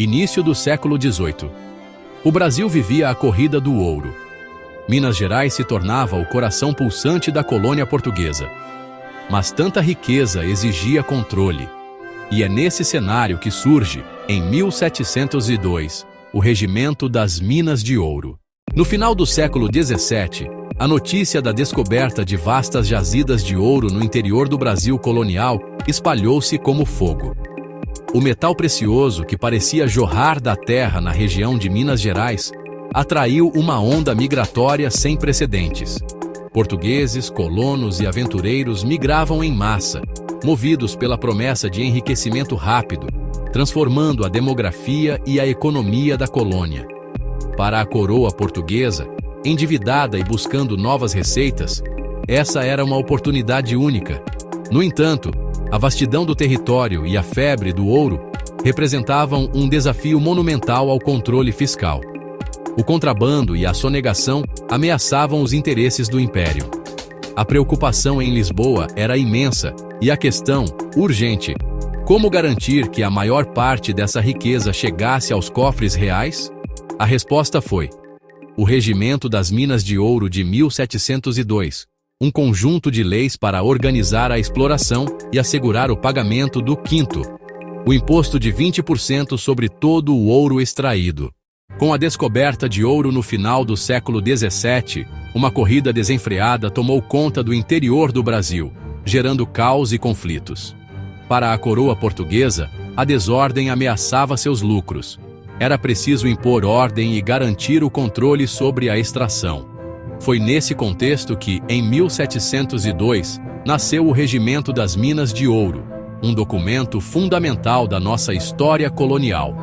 Início do século XVIII. O Brasil vivia a corrida do ouro. Minas Gerais se tornava o coração pulsante da colônia portuguesa. Mas tanta riqueza exigia controle. E é nesse cenário que surge, em 1702, o Regimento das Minas de Ouro. No final do século XVII, a notícia da descoberta de vastas jazidas de ouro no interior do Brasil colonial espalhou-se como fogo. O metal precioso, que parecia jorrar da terra na região de Minas Gerais, atraiu uma onda migratória sem precedentes. Portugueses, colonos e aventureiros migravam em massa, movidos pela promessa de enriquecimento rápido, transformando a demografia e a economia da colônia. Para a coroa portuguesa, endividada e buscando novas receitas, essa era uma oportunidade única. No entanto, a vastidão do território e a febre do ouro representavam um desafio monumental ao controle fiscal. O contrabando e a sonegação ameaçavam os interesses do império. A preocupação em Lisboa era imensa e a questão, urgente: como garantir que a maior parte dessa riqueza chegasse aos cofres reais? A resposta foi o Regimento das Minas de Ouro de 1702, um conjunto de leis para organizar a exploração e assegurar o pagamento do quinto, o imposto de 20% sobre todo o ouro extraído. Com a descoberta de ouro no final do século XVII, uma corrida desenfreada tomou conta do interior do Brasil, gerando caos e conflitos. Para a coroa portuguesa, a desordem ameaçava seus lucros. Era preciso impor ordem e garantir o controle sobre a extração. Foi nesse contexto que, em 1702, nasceu o Regimento das Minas de Ouro, um documento fundamental da nossa história colonial.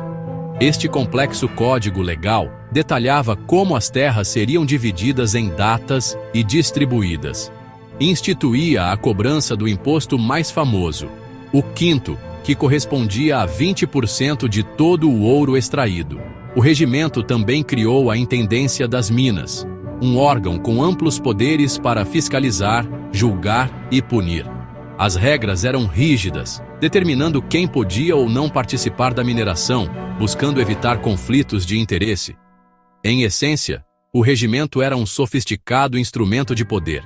Este complexo código legal detalhava como as terras seriam divididas em datas e distribuídas. Instituía a cobrança do imposto mais famoso, o quinto, que correspondia a 20% de todo o ouro extraído. O regimento também criou a Intendência das Minas, um órgão com amplos poderes para fiscalizar, julgar e punir. As regras eram rígidas, determinando quem podia ou não participar da mineração, buscando evitar conflitos de interesse. Em essência, o regimento era um sofisticado instrumento de poder.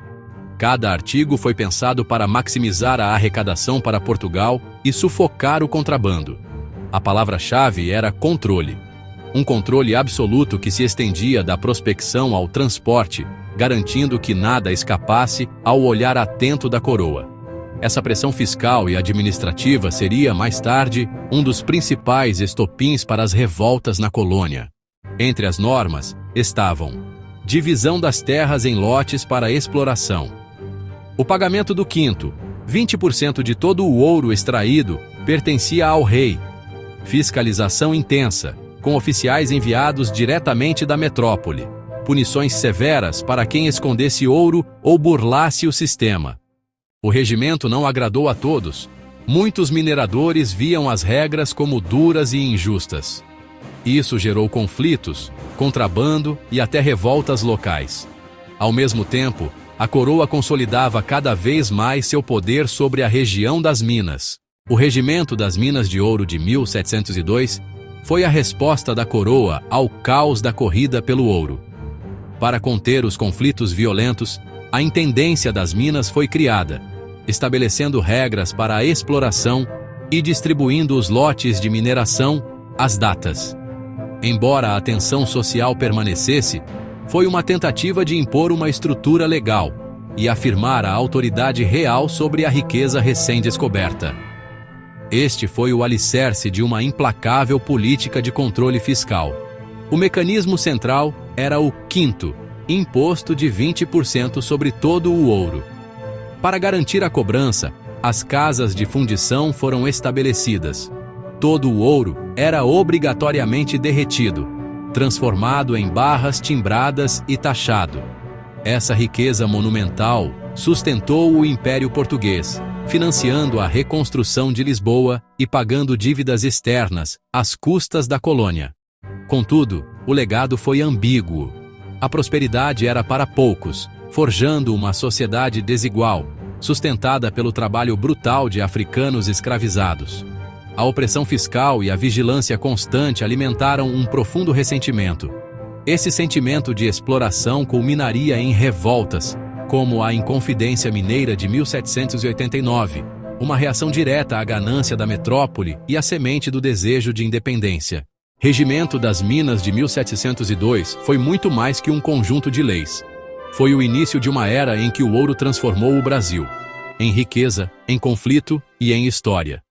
Cada artigo foi pensado para maximizar a arrecadação para Portugal e sufocar o contrabando. A palavra-chave era controle. Um controle absoluto que se estendia da prospecção ao transporte, garantindo que nada escapasse ao olhar atento da coroa. Essa pressão fiscal e administrativa seria, mais tarde, um dos principais estopins para as revoltas na colônia. Entre as normas estavam: divisão das terras em lotes para exploração. O pagamento do quinto, 20% de todo o ouro extraído, pertencia ao rei. Fiscalização intensa, com oficiais enviados diretamente da metrópole. Punições severas para quem escondesse ouro ou burlasse o sistema. O regimento não agradou a todos. Muitos mineradores viam as regras como duras e injustas. Isso gerou conflitos, contrabando e até revoltas locais. Ao mesmo tempo, a coroa consolidava cada vez mais seu poder sobre a região das Minas. O Regimento das Minas de Ouro de 1702 foi a resposta da coroa ao caos da corrida pelo ouro. Para conter os conflitos violentos, a Intendência das Minas foi criada, estabelecendo regras para a exploração e distribuindo os lotes de mineração, as datas. Embora a tensão social permanecesse, foi uma tentativa de impor uma estrutura legal e afirmar a autoridade real sobre a riqueza recém-descoberta. Este foi o alicerce de uma implacável política de controle fiscal. O mecanismo central era o quinto, imposto de 20% sobre todo o ouro. Para garantir a cobrança, as casas de fundição foram estabelecidas. Todo o ouro era obrigatoriamente derretido, transformado em barras timbradas e taxado. Essa riqueza monumental sustentou o Império Português, financiando a reconstrução de Lisboa e pagando dívidas externas às custas da colônia. Contudo, o legado foi ambíguo. A prosperidade era para poucos, forjando uma sociedade desigual, sustentada pelo trabalho brutal de africanos escravizados. A opressão fiscal e a vigilância constante alimentaram um profundo ressentimento. Esse sentimento de exploração culminaria em revoltas, como a Inconfidência Mineira de 1789, uma reação direta à ganância da metrópole e à semente do desejo de independência. Regimento das Minas de 1702 foi muito mais que um conjunto de leis. Foi o início de uma era em que o ouro transformou o Brasil, em riqueza, em conflito e em história.